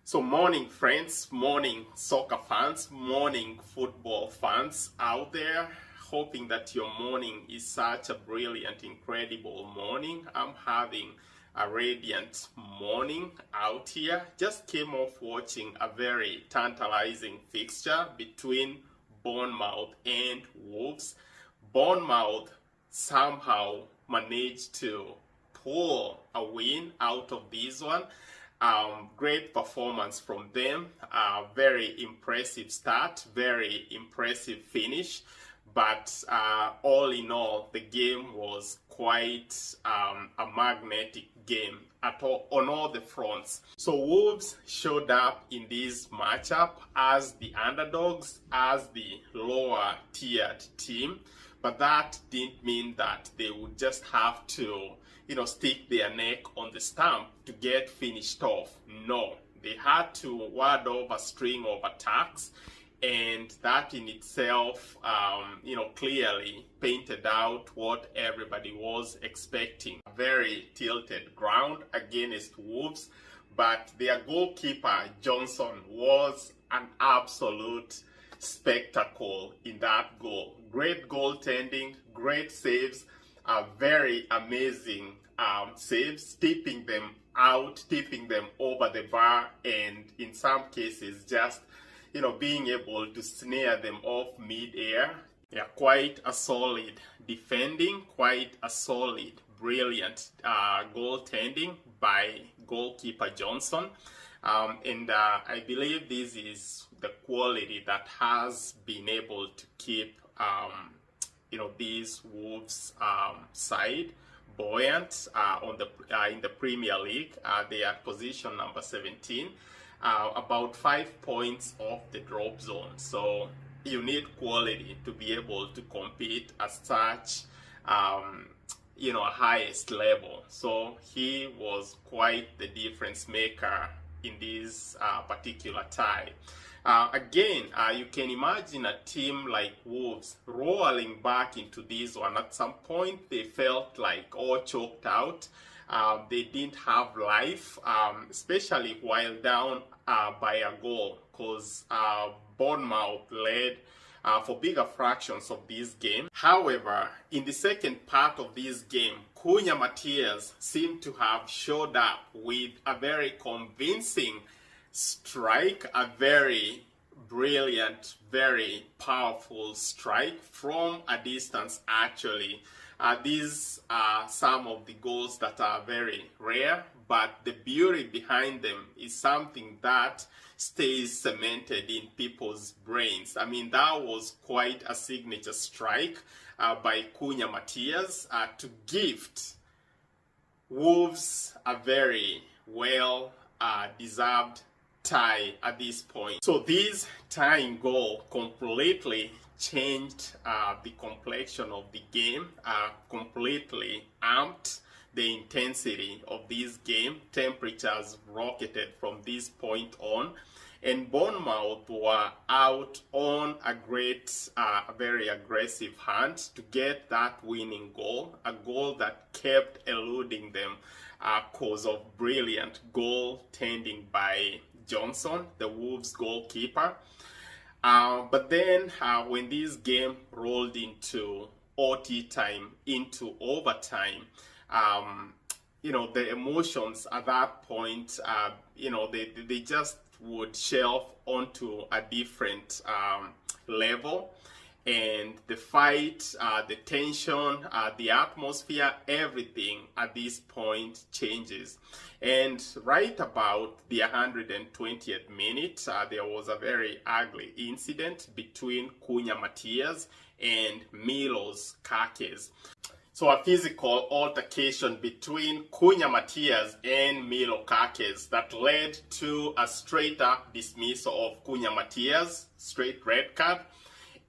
So morning friends, morning soccer fans, morning football fans out there. Hoping that your morning is such a brilliant, incredible morning. I'm having a radiant morning out here. Just came off watching a very tantalizing fixture between Bournemouth and Wolves. Bournemouth somehow managed to pull a win out of this one. Great performance from them, very impressive start, very impressive finish, but all in all, the game was quite a magnetic game on all the fronts. So Wolves showed up in this matchup as the underdogs, as the lower tiered team, but that didn't mean that they would just have to stick their neck on the stump to get finished off. No, they had to ward off a string of attacks, and that in itself, clearly painted out what everybody was expecting. A very tilted ground against Wolves, but their goalkeeper, Johnson, was an absolute spectacle in that goal. Great goaltending, great saves, very amazing saves, tipping them out, tipping them over the bar, and in some cases just being able to snare them off mid-air. Yeah, quite a solid defending, quite a solid, brilliant goaltending by goalkeeper Johnson. And I believe this is the quality that has been able to keep these Wolves side buoyant in the Premier League. They are position number 17, about 5 points off the drop zone. So you need quality to be able to compete at such highest level. So he was quite the difference maker in this particular tie. Again, you can imagine a team like Wolves rolling back into this one. At some point, they felt like all choked out. They didn't have life, especially while down by a goal, because Bournemouth led for bigger fractions of this game. However, in the second part of this game, Cunha Matthias seemed to have showed up with a very convincing strike, a very brilliant, very powerful strike from a distance actually. These are some of the goals that are very rare, but the beauty behind them is something that stays cemented in people's brains. I mean, that was quite a signature strike by Cunha Matthias to gift Wolves a very well deserved tie at this point. So this tying goal completely changed the complexion of the game, completely amped the intensity of this game. Temperatures rocketed from this point on, and Bournemouth were out on a very aggressive hunt to get that winning goal, a goal that kept eluding them cause of brilliant goaltending by Johnson, the Wolves goalkeeper. But then when this game rolled into OT time, into overtime, the emotions at that point, they just would shelve onto a different level. And the fight, the tension, the atmosphere, everything at this point changes. And right about the 120th minute, there was a very ugly incident between Cunha Matthias and Milos Kerkez. So a physical altercation between Cunha Matthias and Milo Kerkez that led to a straight up dismissal of Cunha Matthias, straight red card.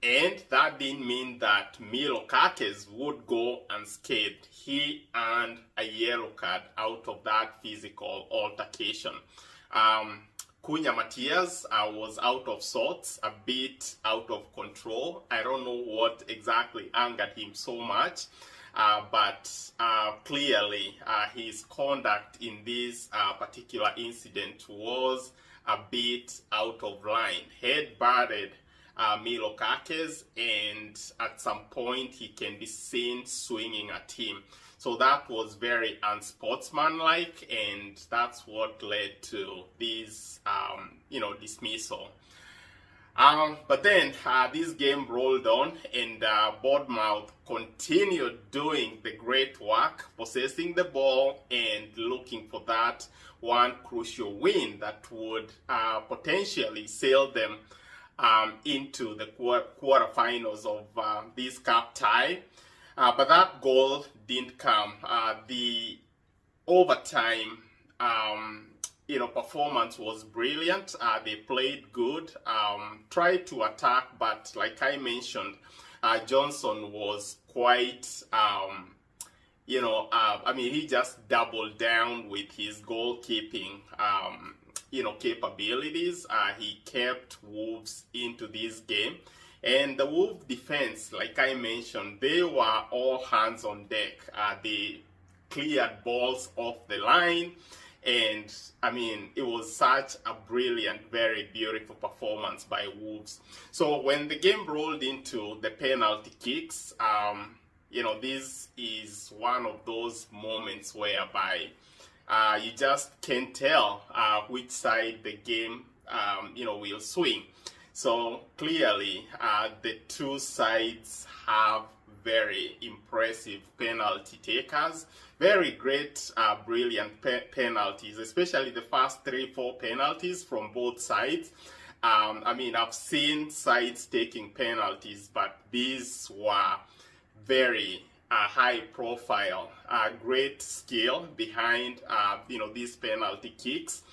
And that didn't mean that Milo Kerkez would go unscathed. He earned a yellow card out of that physical altercation. Cunha Matthias was out of sorts, a bit out of control. I don't know what exactly angered him so much. But clearly his conduct in this particular incident was a bit out of line, head-butted Milokakis, and at some point he can be seen swinging at him. So that was very unsportsmanlike, and that's what led to this, dismissal. But then this game rolled on, and Bournemouth continued doing the great work, possessing the ball and looking for that one crucial win that would potentially sail them into the quarterfinals of this cup tie. But that goal didn't come. The overtime performance was brilliant. They played good, tried to attack, but like I mentioned, Johnson was quite, he just doubled down with his goalkeeping, capabilities. He kept Wolves into this game. And the Wolves defense, like I mentioned, they were all hands on deck. They cleared balls off the line. And it was such a brilliant, very beautiful performance by Wolves. So when the game rolled into the penalty kicks, this is one of those moments whereby you just can't tell which side the game, will swing. So clearly, the two sides have very impressive penalty takers, very great, brilliant penalties, especially the first 3-4 penalties from both sides. I've seen sides taking penalties, but these were very high profile, great skill behind, these penalty kicks.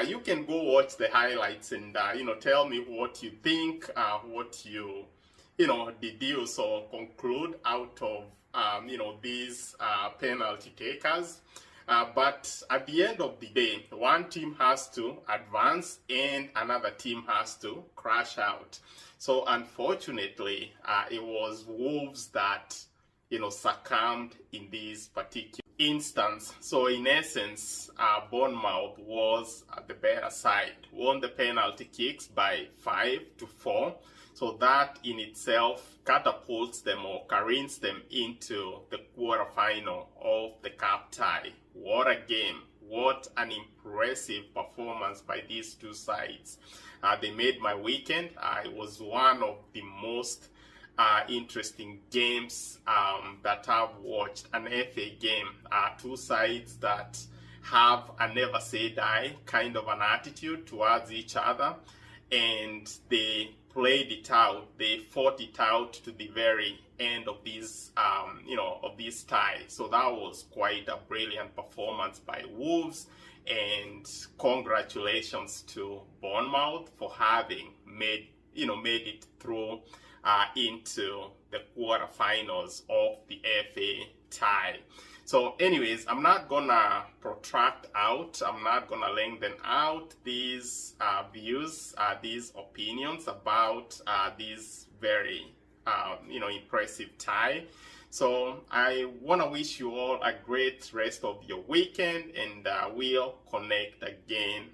You can go watch the highlights and, tell me what you think, what you deduce or conclude out of, these penalty takers. But at the end of the day, one team has to advance and another team has to crash out. So unfortunately, it was Wolves that, succumbed in this particular instance. So in essence, Bournemouth was the better side, won the penalty kicks by 5-4. So that in itself catapults them or careens them into the quarterfinal of the cup tie. What a game. What an impressive performance by these two sides. They made my weekend. It was one of the most interesting games that I've watched. An FA game. Two sides that have a never say die kind of an attitude towards each other. And they played it out. They fought it out to the very end of this, of this tie. So that was quite a brilliant performance by Wolves. And congratulations to Bournemouth for having made it through into the quarterfinals of the FA tie. So anyways, I'm not gonna protract out, I'm not gonna lengthen out these views, these opinions about this very, impressive tie. So I wanna wish you all a great rest of your weekend, and we'll connect again